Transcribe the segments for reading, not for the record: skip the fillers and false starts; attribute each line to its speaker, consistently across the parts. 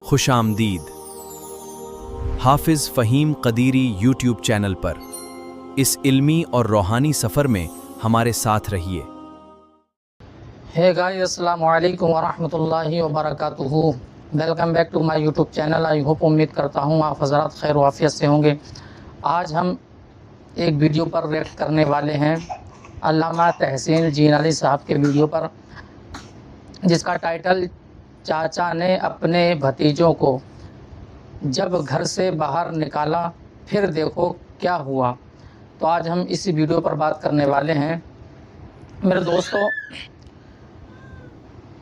Speaker 1: خوش آمدید حافظ فہیم قدیری یوٹیوب چینل پر اس علمی اور روحانی سفر میں ہمارے ساتھ رہیے۔
Speaker 2: ہے گائز، السلام علیکم ورحمۃ اللہ وبرکاتہ۔ Welcome back to my YouTube channel. I hope, امید کرتا ہوں آپ حضرات خیر و عافیت سے ہوں گے۔ آج ہم ایک ویڈیو پر ریئیکٹ کرنے والے ہیں علامہ تحسین جین علی صاحب کے ویڈیو پر، جس کا ٹائٹل چاچا نے اپنے بھتیجوں کو جب گھر سے باہر نکالا پھر دیکھو کیا ہوا۔ تو آج ہم اسی ویڈیو پر بات کرنے والے ہیں۔ میرے دوستو،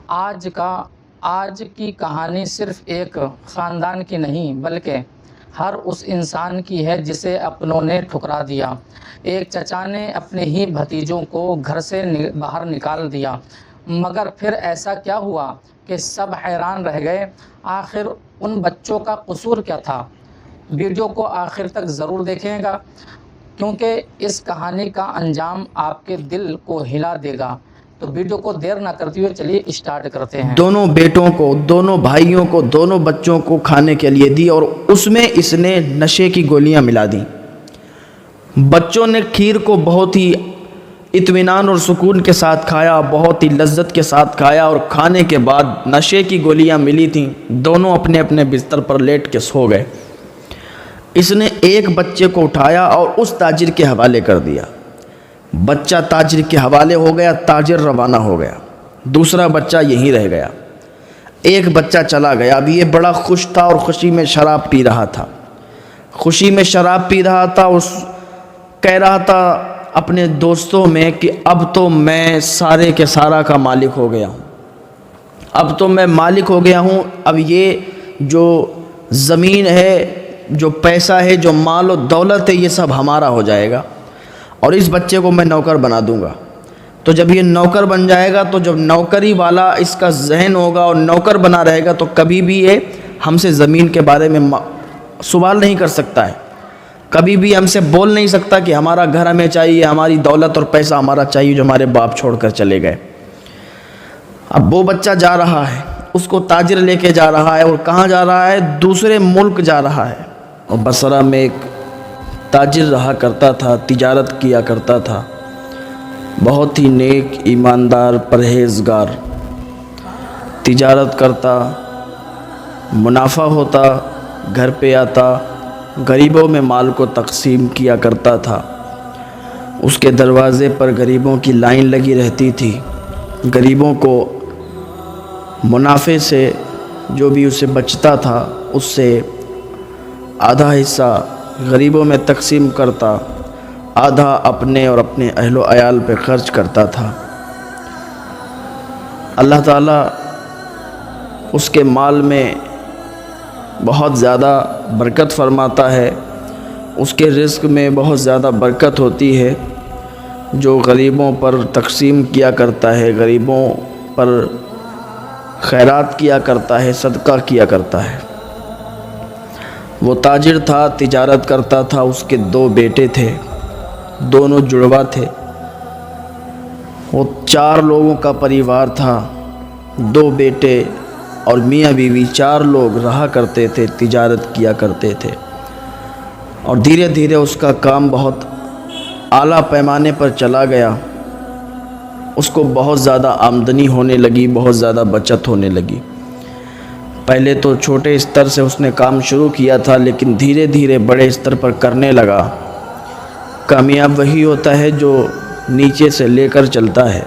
Speaker 2: آج کی کہانی صرف ایک خاندان کی نہیں بلکہ ہر اس انسان کی ہے جسے اپنوں نے ٹھکرا دیا۔ ایک چچا نے اپنے ہی بھتیجوں کو گھر سے باہر نکال دیا، مگر پھر ایسا کیا ہوا کہ سب حیران رہ گئے۔ آخر ان بچوں کا قصور کیا تھا؟ ویڈیو کو آخر تک ضرور دیکھیں گا، کیونکہ اس کہانی کا انجام آپ کے دل کو ہلا دے گا۔ تو ویڈیو کو دیر نہ کرتے ہوئے چلیے اسٹارٹ کرتے ہیں۔
Speaker 3: دونوں بیٹوں کو، دونوں بھائیوں کو، دونوں بچوں کو کھانے کے لیے دی اور اس میں اس نے نشے کی گولیاں ملا دیں۔ بچوں نے کھیر کو بہت ہی اطمینان اور سکون کے ساتھ کھایا، بہت ہی لذت کے ساتھ کھایا، اور کھانے کے بعد نشے کی گولیاں ملی تھیں۔ دونوں اپنے اپنے بستر پر لیٹ کے سو گئے۔ اس نے ایک بچے کو اٹھایا اور اس تاجر کے حوالے کر دیا۔ بچہ تاجر کے حوالے ہو گیا، تاجر روانہ ہو گیا، دوسرا بچہ یہیں رہ گیا۔ ایک بچہ چلا گیا۔ اب یہ بڑا خوش تھا اور خوشی میں شراب پی رہا تھا، کہہ رہا تھا اپنے دوستوں میں کہ اب تو میں سارے کے سارا کا مالک ہو گیا ہوں، اب تو میں مالک ہو گیا ہوں، اب یہ جو زمین ہے، جو پیسہ ہے، جو مال و دولت ہے، یہ سب ہمارا ہو جائے گا، اور اس بچے کو میں نوکر بنا دوں گا۔ تو جب یہ نوکر بن جائے گا، تو جب نوکری والا اس کا ذہن ہوگا اور نوکر بنا رہے گا، تو کبھی بھی یہ ہم سے زمین کے بارے میں سوال نہیں کر سکتا ہے، کبھی بھی ہم سے بول نہیں سکتا کہ ہمارا گھر ہمیں چاہیے، ہماری دولت اور پیسہ ہمارا چاہیے جو ہمارے باپ چھوڑ کر چلے گئے۔ اب وہ بچہ جا رہا ہے، اس کو تاجر لے کے جا رہا ہے، اور کہاں جا رہا ہے؟ دوسرے ملک جا رہا ہے۔ اور بصرہ میں ایک تاجر رہا کرتا تھا، تجارت کیا کرتا تھا، بہت ہی نیک، ایماندار، پرہیزگار۔ تجارت کرتا، منافع ہوتا، گھر پہ آتا، غریبوں میں مال کو تقسیم کیا کرتا تھا۔ اس کے دروازے پر غریبوں کی لائن لگی رہتی تھی۔ غریبوں کو منافع سے جو بھی اسے بچتا تھا، اس سے آدھا حصہ غریبوں میں تقسیم کرتا، آدھا اپنے اور اپنے اہل و عیال پہ خرچ کرتا تھا۔ اللہ تعالیٰ اس کے مال میں بہت زیادہ برکت فرماتا ہے، اس کے رزق میں بہت زیادہ برکت ہوتی ہے۔ جو غریبوں پر تقسیم کیا کرتا ہے، غریبوں پر خیرات کیا کرتا ہے، صدقہ کیا کرتا ہے۔ وہ تاجر تھا، تجارت کرتا تھا، اس کے دو بیٹے تھے، دونوں جڑوا تھے۔ وہ 4 لوگوں کا پریوار تھا، 2 بیٹے اور میاں بیوی، 4 لوگ رہا کرتے تھے، تجارت کیا کرتے تھے۔ اور دھیرے دھیرے اس کا کام بہت اعلیٰ پیمانے پر چلا گیا۔ اس کو بہت زیادہ آمدنی ہونے لگی، بہت زیادہ بچت ہونے لگی۔ پہلے تو چھوٹے استر سے اس نے کام شروع کیا تھا، لیکن دھیرے دھیرے بڑے استر پر کرنے لگا۔ کامیاب وہی ہوتا ہے جو نیچے سے لے کر چلتا ہے،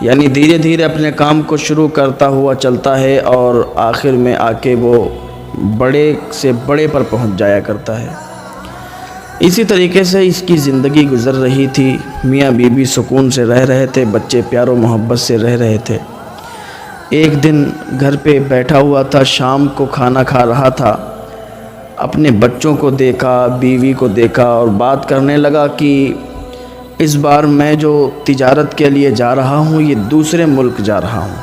Speaker 3: یعنی دھیرے دھیرے اپنے کام کو شروع کرتا ہوا چلتا ہے، اور آخر میں آ کے وہ بڑے سے بڑے پر پہنچ جایا کرتا ہے۔ اسی طریقے سے اس کی زندگی گزر رہی تھی۔ میاں بیوی سکون سے رہ رہے تھے، بچے پیار و محبت سے رہ رہے تھے۔ ایک دن گھر پہ بیٹھا ہوا تھا، شام کو کھانا کھا رہا تھا، اپنے بچوں کو دیکھا، بیوی کو دیکھا، اور بات کرنے لگا کہ اس بار میں جو تجارت کے لیے جا رہا ہوں، یہ دوسرے ملک جا رہا ہوں،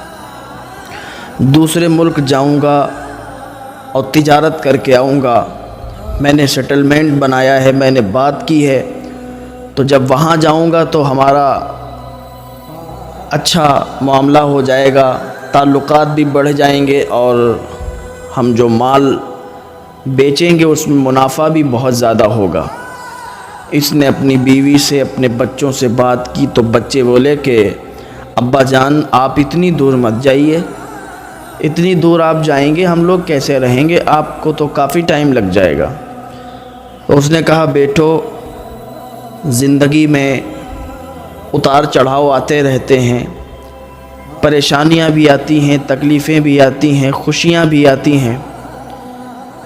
Speaker 3: دوسرے ملک جاؤں گا اور تجارت کر کے آؤں گا۔ میں نے سیٹلمنٹ بنایا ہے، میں نے بات کی ہے، تو جب وہاں جاؤں گا تو ہمارا اچھا معاملہ ہو جائے گا، تعلقات بھی بڑھ جائیں گے، اور ہم جو مال بیچیں گے اس میں منافع بھی بہت زیادہ ہوگا۔ اس نے اپنی بیوی سے اپنے بچوں سے بات کی تو بچے بولے کہ ابا جان آپ اتنی دور مت جائیے، اتنی دور آپ جائیں گے ہم لوگ کیسے رہیں گے، آپ کو تو کافی ٹائم لگ جائے گا۔ تو اس نے کہا بیٹو زندگی میں اتار چڑھاؤ آتے رہتے ہیں، پریشانیاں بھی آتی ہیں، تکلیفیں بھی آتی ہیں، خوشیاں بھی آتی ہیں،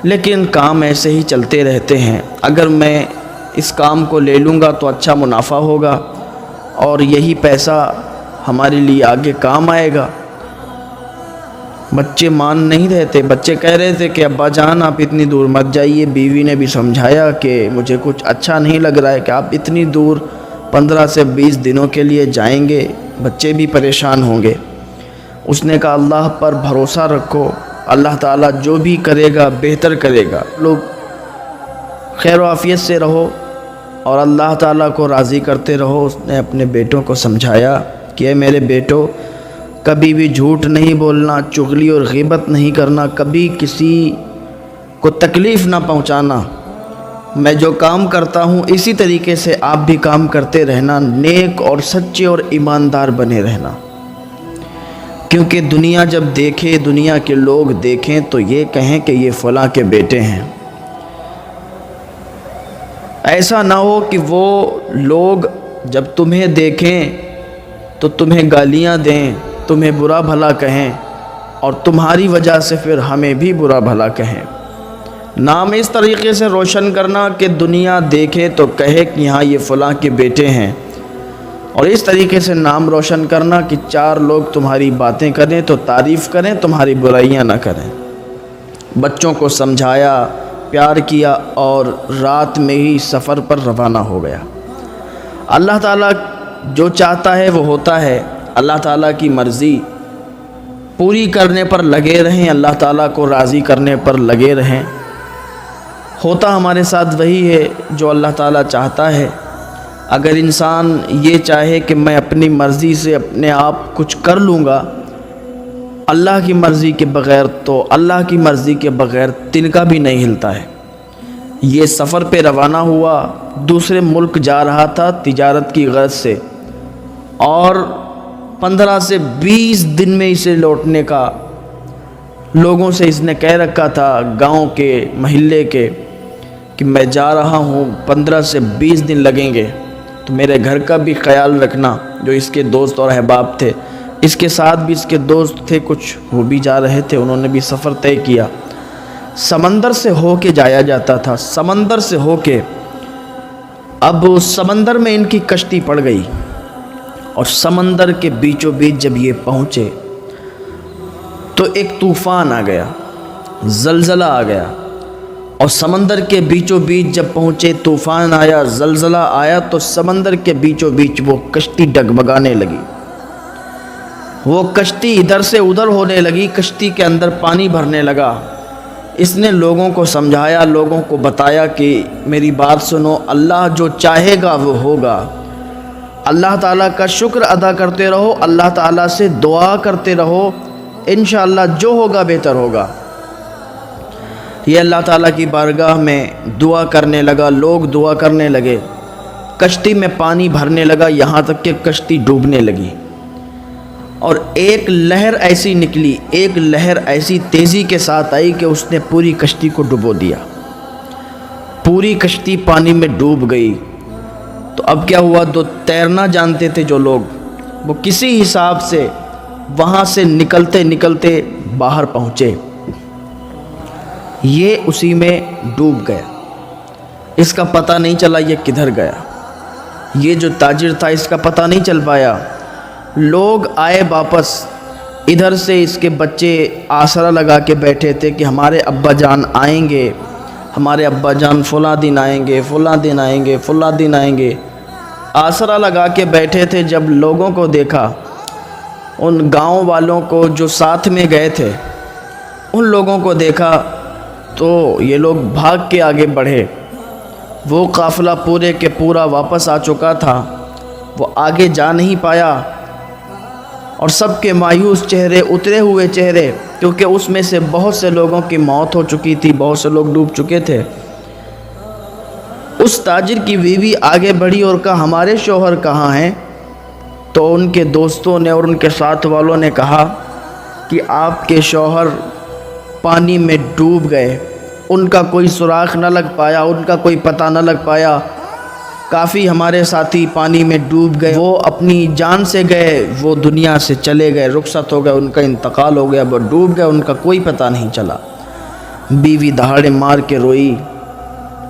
Speaker 3: لیکن کام ایسے ہی چلتے رہتے ہیں۔ اگر میں اس کام کو لے لوں گا تو اچھا منافع ہوگا اور یہی پیسہ ہمارے لیے آگے کام آئے گا۔ بچے مان نہیں رہے تھے، بچے کہہ رہے تھے کہ ابا جان آپ اتنی دور مت جائیے۔ بیوی نے بھی سمجھایا کہ مجھے کچھ اچھا نہیں لگ رہا ہے کہ آپ اتنی دور 15 سے 20 دنوں کے لیے جائیں گے، بچے بھی پریشان ہوں گے۔ اس نے کہا اللہ پر بھروسہ رکھو، اللہ تعالیٰ جو بھی کرے گا بہتر کرے گا، لوگ خیر و عافیت سے رہو اور اللہ تعالیٰ کو راضی کرتے رہو۔ اس نے اپنے بیٹوں کو سمجھایا کہ اے میرے بیٹو کبھی بھی جھوٹ نہیں بولنا، چغلی اور غیبت نہیں کرنا، کبھی کسی کو تکلیف نہ پہنچانا۔ میں جو کام کرتا ہوں اسی طریقے سے آپ بھی کام کرتے رہنا، نیک اور سچے اور ایماندار بنے رہنا، کیونکہ دنیا جب دیکھے، دنیا کے لوگ دیکھیں تو یہ کہیں کہ یہ فلاں کے بیٹے ہیں۔ ایسا نہ ہو کہ وہ لوگ جب تمہیں دیکھیں تو تمہیں گالیاں دیں، تمہیں برا بھلا کہیں اور تمہاری وجہ سے پھر ہمیں بھی برا بھلا کہیں۔ نام اس طریقے سے روشن کرنا کہ دنیا دیکھے تو کہے کہ یہاں یہ فلاں کے بیٹے ہیں، اور اس طریقے سے نام روشن کرنا کہ 4 لوگ تمہاری باتیں کریں تو تعریف کریں، تمہاری برائیاں نہ کریں۔ بچوں کو سمجھایا، پیار کیا اور رات میں ہی سفر پر روانہ ہو گیا۔ اللہ تعالیٰ جو چاہتا ہے وہ ہوتا ہے، اللہ تعالیٰ کی مرضی پوری کرنے پر لگے رہیں، اللہ تعالیٰ کو راضی کرنے پر لگے رہیں۔ ہوتا ہمارے ساتھ وہی ہے جو اللہ تعالیٰ چاہتا ہے۔ اگر انسان یہ چاہے کہ میں اپنی مرضی سے اپنے آپ کچھ کر لوں گا اللہ کی مرضی کے بغیر، تو اللہ کی مرضی کے بغیر تنکا بھی نہیں ہلتا ہے۔ یہ سفر پہ روانہ ہوا، دوسرے ملک جا رہا تھا تجارت کی غرض سے، اور 15 سے 20 دن میں اسے لوٹنے کا لوگوں سے اس نے کہہ رکھا تھا، گاؤں کے محلے کے، کہ میں جا رہا ہوں 15 سے 20 دن لگیں گے، تو میرے گھر کا بھی خیال رکھنا۔ جو اس کے دوست اور احباب تھے، اس کے ساتھ بھی اس کے دوست تھے کچھ، وہ بھی جا رہے تھے، انہوں نے بھی سفر طے کیا۔ سمندر سے ہو کے جایا جاتا تھا، سمندر سے ہو کے۔ اب سمندر میں ان کی کشتی پڑ گئی، اور سمندر کے بیچوں بیچ جب یہ پہنچے تو ایک طوفان آ گیا، زلزلہ آ گیا، اور سمندر کے بیچوں بیچ جب پہنچے، طوفان آیا، زلزلہ آیا، تو سمندر کے بیچوں بیچ وہ کشتی ڈگمگانے لگی، وہ کشتی ادھر سے ادھر ہونے لگی، کشتی کے اندر پانی بھرنے لگا۔ اس نے لوگوں کو سمجھایا، لوگوں کو بتایا کہ میری بات سنو، اللہ جو چاہے گا وہ ہوگا، اللہ تعالیٰ کا شکر ادا کرتے رہو، اللہ تعالیٰ سے دعا کرتے رہو، انشاءاللہ جو ہوگا بہتر ہوگا۔ یہ اللہ تعالیٰ کی بارگاہ میں دعا کرنے لگا، لوگ دعا کرنے لگے، کشتی میں پانی بھرنے لگا، یہاں تک کہ کشتی ڈوبنے لگی، اور ایک لہر ایسی نکلی، ایک لہر ایسی تیزی کے ساتھ آئی کہ اس نے پوری کشتی کو ڈبو دیا، پوری کشتی پانی میں ڈوب گئی۔ تو اب کیا ہوا، جو تیرنا جانتے تھے جو لوگ، وہ کسی حساب سے وہاں سے نکلتے نکلتے باہر پہنچے، یہ اسی میں ڈوب گیا، اس کا پتہ نہیں چلا یہ کدھر گیا۔ یہ جو تاجر تھا اس کا پتہ نہیں چل پایا۔ لوگ آئے واپس، ادھر سے اس کے بچے آسرا لگا کے بیٹھے تھے کہ ہمارے ابا جان آئیں گے، ہمارے ابا جان فلاں دن آئیں گے، فلاں دن آئیں گے، فلاں دن آئیں گے، آسرا لگا کے بیٹھے تھے۔ جب لوگوں کو دیکھا، ان گاؤں والوں کو جو ساتھ میں گئے تھے، ان لوگوں کو دیکھا تو یہ لوگ بھاگ کے آگے بڑھے۔ وہ قافلہ پورے کے پورا واپس آ چکا تھا، وہ آگے جا نہیں پایا، اور سب کے مایوس چہرے، اترے ہوئے چہرے، کیونکہ اس میں سے بہت سے لوگوں کی موت ہو چکی تھی، بہت سے لوگ ڈوب چکے تھے۔ اس تاجر کی بیوی آگے بڑھی اور کہا ہمارے شوہر کہاں ہیں؟ تو ان کے دوستوں نے اور ان کے ساتھ والوں نے کہا کہ آپ کے شوہر پانی میں ڈوب گئے، ان کا کوئی سراغ نہ لگ پایا، ان کا کوئی پتہ نہ لگ پایا، کافی ہمارے ساتھی پانی میں ڈوب گئے، وہ اپنی جان سے گئے، وہ دنیا سے چلے گئے، رخصت ہو گئے، ان کا انتقال ہو گیا، وہ ڈوب گئے، ان کا کوئی پتہ نہیں چلا۔ بیوی دہاڑے مار کے روئی،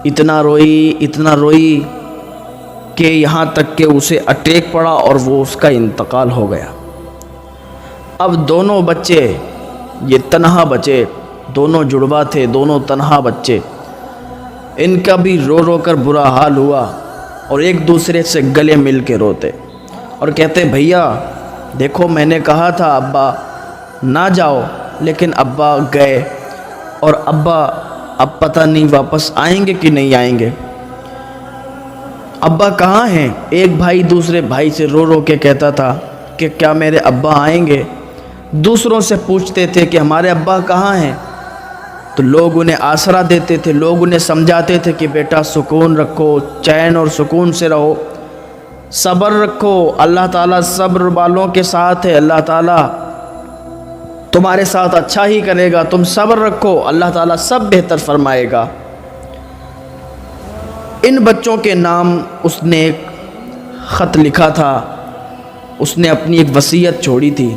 Speaker 3: اتنا روئی کہ یہاں تک کہ اسے اٹیک پڑا اور وہ اس کا انتقال ہو گیا۔ اب دونوں بچے یہ تنہا بچے، دونوں جڑوا تھے، دونوں تنہا بچے، ان کا بھی رو رو کر برا حال ہوا اور ایک دوسرے سے گلے مل کے روتے اور کہتے بھیا دیکھو میں نے کہا تھا ابا نہ جاؤ، لیکن ابا گئے اور ابا اب پتہ نہیں واپس آئیں گے کہ نہیں آئیں گے۔ ابا کہاں ہیں؟ ایک بھائی دوسرے بھائی سے رو رو کے کہتا تھا کہ کیا میرے ابا آئیں گے؟ دوسروں سے پوچھتے تھے کہ ہمارے ابا کہاں ہیں؟ تو لوگ انہیں آسرا دیتے تھے، لوگ انہیں سمجھاتے تھے کہ بیٹا سکون رکھو، چین اور سکون سے رہو، صبر رکھو، اللہ تعالیٰ صبر والوں کے ساتھ ہے، اللہ تعالیٰ تمہارے ساتھ اچھا ہی کرے گا، تم صبر رکھو، اللہ تعالیٰ سب بہتر فرمائے گا۔ ان بچوں کے نام اس نے ایک خط لکھا تھا، اس نے اپنی ایک وصیت چھوڑی تھی،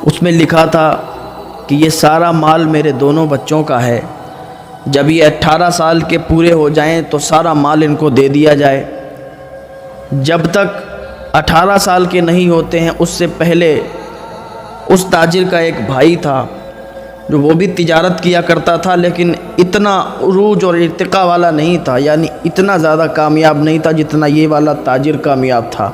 Speaker 3: اس میں لکھا تھا کہ یہ سارا مال میرے دونوں بچوں کا ہے، جب یہ 18 سال کے پورے ہو جائیں تو سارا مال ان کو دے دیا جائے، جب تک 18 سال کے نہیں ہوتے ہیں اس سے پہلے اس تاجر کا ایک بھائی تھا جو وہ بھی تجارت کیا کرتا تھا، لیکن اتنا عروج اور ارتقاء والا نہیں تھا، یعنی اتنا زیادہ کامیاب نہیں تھا جتنا یہ والا تاجر کامیاب تھا۔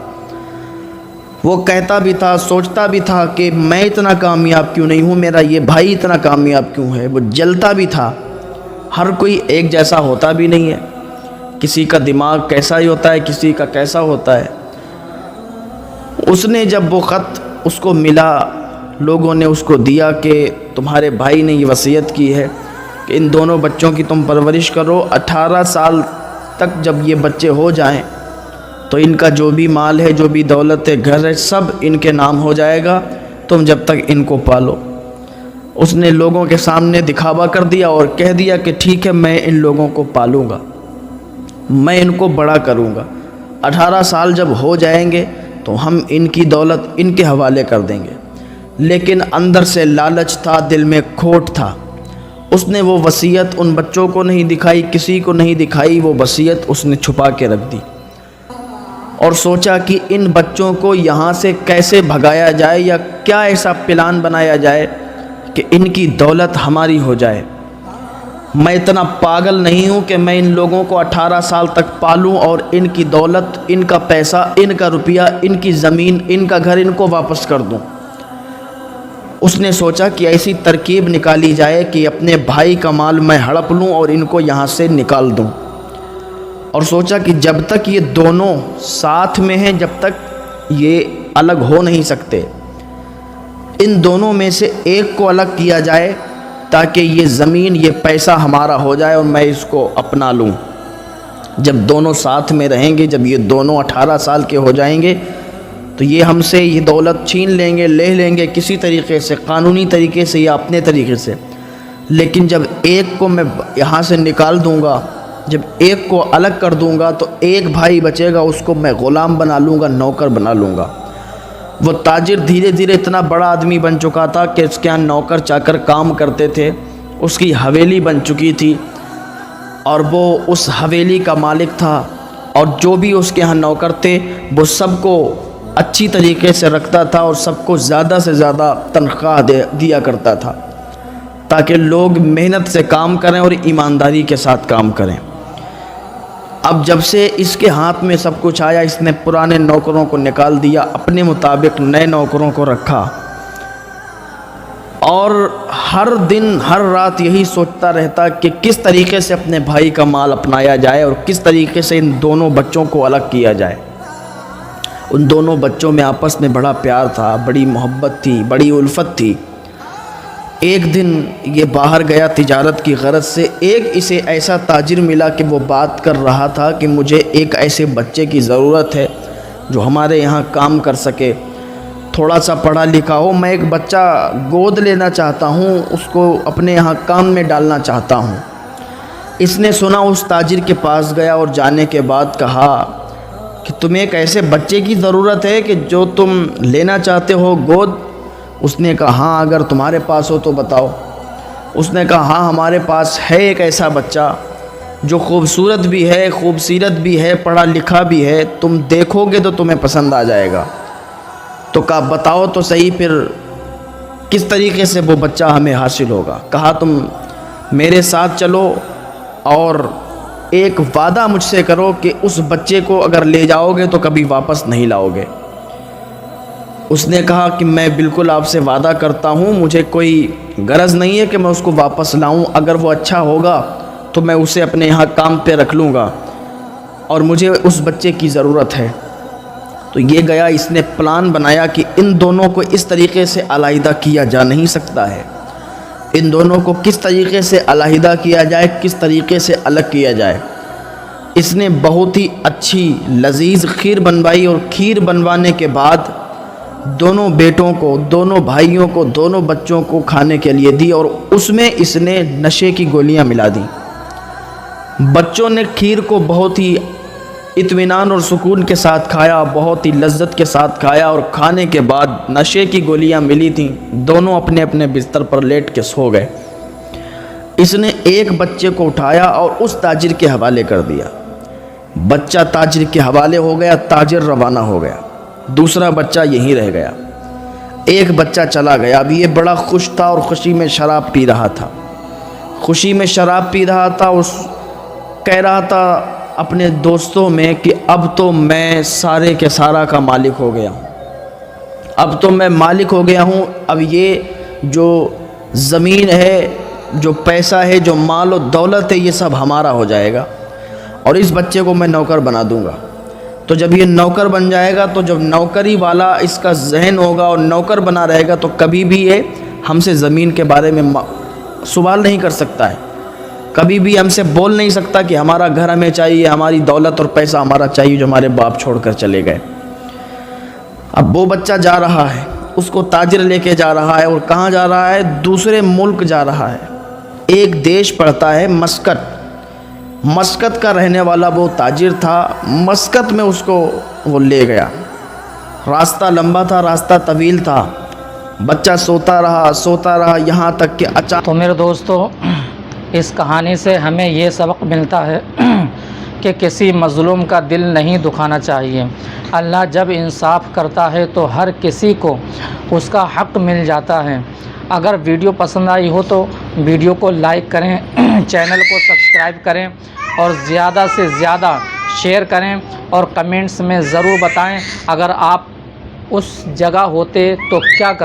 Speaker 3: وہ کہتا بھی تھا، سوچتا بھی تھا کہ میں اتنا کامیاب کیوں نہیں ہوں، میرا یہ بھائی اتنا کامیاب کیوں ہے، وہ جلتا بھی تھا۔ ہر کوئی ایک جیسا ہوتا بھی نہیں ہے، کسی کا دماغ کیسا ہی ہوتا ہے، کسی کا کیسا ہوتا ہے۔ اس نے جب وہ خط اس کو ملا، لوگوں نے اس کو دیا کہ تمہارے بھائی نے یہ وصیت کی ہے کہ ان دونوں بچوں کی تم پرورش کرو، 18 سال تک جب یہ بچے ہو جائیں تو ان کا جو بھی مال ہے، جو بھی دولت ہے، گھر ہے، سب ان کے نام ہو جائے گا، تم جب تک ان کو پالو۔ اس نے لوگوں کے سامنے دکھاوا کر دیا اور کہہ دیا کہ ٹھیک ہے میں ان لوگوں کو پالوں گا، میں ان کو بڑا کروں گا، 18 سال جب ہو جائیں گے تو ہم ان کی دولت ان کے حوالے کر دیں گے۔ لیکن اندر سے لالچ تھا، دل میں کھوٹ تھا، اس نے وہ وصیت ان بچوں کو نہیں دکھائی، کسی کو نہیں دکھائی، وہ وصیت اس نے چھپا کے رکھ دی اور سوچا کہ ان بچوں کو یہاں سے کیسے بھگایا جائے، یا کیا ایسا پلان بنایا جائے کہ ان کی دولت ہماری ہو جائے۔ میں اتنا پاگل نہیں ہوں کہ میں ان لوگوں کو 18 سال تک پالوں اور ان کی دولت، ان کا پیسہ، ان کا روپیہ، ان کی زمین، ان کا گھر ان کو واپس کر دوں۔ اس نے سوچا کہ ایسی ترکیب نکالی جائے کہ اپنے بھائی کا مال میں ہڑپ لوں اور ان کو یہاں سے نکال دوں، اور سوچا کہ جب تک یہ دونوں ساتھ میں ہیں، جب تک یہ الگ ہو نہیں سکتے، ان دونوں میں سے ایک کو الگ کیا جائے تاکہ یہ زمین، یہ پیسہ ہمارا ہو جائے اور میں اس کو اپنا لوں۔ جب دونوں ساتھ میں رہیں گے، جب یہ دونوں 18 سال کے ہو جائیں گے تو یہ ہم سے یہ دولت چھین لیں گے، لے لیں گے کسی طریقے سے، قانونی طریقے سے یا اپنے طریقے سے۔ لیکن جب ایک کو میں یہاں سے نکال دوں گا، جب ایک کو الگ کر دوں گا تو ایک بھائی بچے گا، اس کو میں غلام بنا لوں گا، نوکر بنا لوں گا۔ وہ تاجر دھیرے دھیرے اتنا بڑا آدمی بن چکا تھا کہ اس کے یہاں نوکر چاکر کام کرتے تھے، اس کی حویلی بن چکی تھی اور وہ اس حویلی کا مالک تھا، اور جو بھی اس کے یہاں نوکر تھے وہ سب کو اچھی طریقے سے رکھتا تھا اور سب کو زیادہ سے زیادہ تنخواہ دیا کرتا تھا تاکہ لوگ محنت سے کام کریں اور ایمانداری کے ساتھ کام کریں۔ اب جب سے اس کے ہاتھ میں سب کچھ آیا، اس نے پرانے نوکروں کو نکال دیا، اپنے مطابق نئے نوکروں کو رکھا، اور ہر دن ہر رات یہی سوچتا رہتا کہ کس طریقے سے اپنے بھائی کا مال اپنایا جائے اور کس طریقے سے ان دونوں بچوں کو الگ کیا جائے۔ ان دونوں بچوں میں آپس میں بڑا پیار تھا، بڑی محبت تھی، بڑی الفت تھی۔ ایک دن یہ باہر گیا تجارت کی غرض سے، ایک اسے ایسا تاجر ملا کہ وہ بات کر رہا تھا کہ مجھے ایک ایسے بچے کی ضرورت ہے جو ہمارے یہاں کام کر سکے، تھوڑا سا پڑھا لکھا ہو، میں ایک بچہ گود لینا چاہتا ہوں، اس کو اپنے یہاں کام میں ڈالنا چاہتا ہوں۔ اس نے سنا، اس تاجر کے پاس گیا اور جانے کے بعد کہا کہ تمہیں ایک ایسے بچے کی ضرورت ہے کہ جو تم لینا چاہتے ہو گود؟ اس نے کہا ہاں، اگر تمہارے پاس ہو تو بتاؤ۔ اس نے کہا ہاں، ہمارے پاس ہے ایک ایسا بچہ جو خوبصورت بھی ہے، خوبصیرت بھی ہے، پڑھا لکھا بھی ہے، تم دیکھو گے تو تمہیں پسند آ جائے گا۔ تو کہا بتاؤ تو صحیح، پھر کس طریقے سے وہ بچہ ہمیں حاصل ہوگا؟ کہا تم میرے ساتھ چلو اور ایک وعدہ مجھ سے کرو کہ اس بچے کو اگر لے جاؤ گے تو کبھی واپس نہیں لاؤ گے۔ اس نے کہا کہ میں بالکل آپ سے وعدہ کرتا ہوں، مجھے کوئی غرض نہیں ہے کہ میں اس کو واپس لاؤں، اگر وہ اچھا ہوگا تو میں اسے اپنے یہاں کام پہ رکھ لوں گا، اور مجھے اس بچے کی ضرورت ہے۔ تو یہ گیا، اس نے پلان بنایا کہ ان دونوں کو اس طریقے سے علیحدہ کیا جا نہیں سکتا ہے، ان دونوں کو کس طریقے سے علیحدہ کیا جائے، کس طریقے سے الگ کیا جائے۔ اس نے بہت ہی اچھی لذیذ کھیر بنوائی، اور کھیر بنوانے کے بعد دونوں بیٹوں کو، دونوں بھائیوں کو، دونوں بچوں کو کھانے کے لیے دی، اور اس میں اس نے نشے کی گولیاں ملا دیں۔ بچوں نے کھیر کو بہت ہی اطمینان اور سکون کے ساتھ کھایا، بہت ہی لذت کے ساتھ کھایا، اور کھانے کے بعد نشے کی گولیاں ملی تھیں، دونوں اپنے اپنے بستر پر لیٹ کے سو گئے۔ اس نے ایک بچے کو اٹھایا اور اس تاجر کے حوالے کر دیا۔ بچہ تاجر کے حوالے ہو گیا، تاجر روانہ ہو گیا، دوسرا بچہ یہیں رہ گیا۔ ایک بچہ چلا گیا، اب یہ بڑا خوش تھا اور خوشی میں شراب پی رہا تھا، خوشی میں شراب پی رہا تھا، اس کہہ رہا تھا اپنے دوستوں میں کہ اب تو میں سارے کے سارا کا مالک ہو گیا ہوں، اب تو میں مالک ہو گیا ہوں، اب یہ جو زمین ہے، جو پیسہ ہے، جو مال و دولت ہے، یہ سب ہمارا ہو جائے گا، اور اس بچے کو میں نوکر بنا دوں گا۔ تو جب یہ نوکر بن جائے گا، تو جب نوکری والا اس کا ذہن ہوگا اور نوکر بنا رہے گا، تو کبھی بھی یہ ہم سے زمین کے بارے میں سوال نہیں کر سکتا ہے، کبھی بھی ہم سے بول نہیں سکتا کہ ہمارا گھر ہمیں چاہیے، ہماری دولت اور پیسہ ہمارا چاہیے جو ہمارے باپ چھوڑ کر چلے گئے۔ اب وہ بچہ جا رہا ہے، اس کو تاجر لے کے جا رہا ہے، اور کہاں جا رہا ہے؟ دوسرے ملک جا رہا ہے۔ ایک دیش پڑتا ہے مسقط، مسقط کا رہنے والا وہ تاجر تھا، مسقط میں اس کو وہ لے گیا۔ راستہ لمبا تھا، راستہ طویل تھا، بچہ سوتا رہا یہاں تک کہ اچانک۔
Speaker 2: تو میرے دوستو، اس کہانی سے ہمیں یہ سبق ملتا ہے کہ کسی مظلوم کا دل نہیں دکھانا چاہیے۔ اللہ جب انصاف کرتا ہے تو ہر کسی کو اس کا حق مل جاتا ہے۔ اگر ویڈیو پسند آئی ہو تو ویڈیو کو لائک کریں، چینل کو سبسکرائب کریں، اور زیادہ سے زیادہ شیئر کریں، اور کمنٹس میں ضرور بتائیں اگر آپ اس جگہ ہوتے تو کیا کرتے۔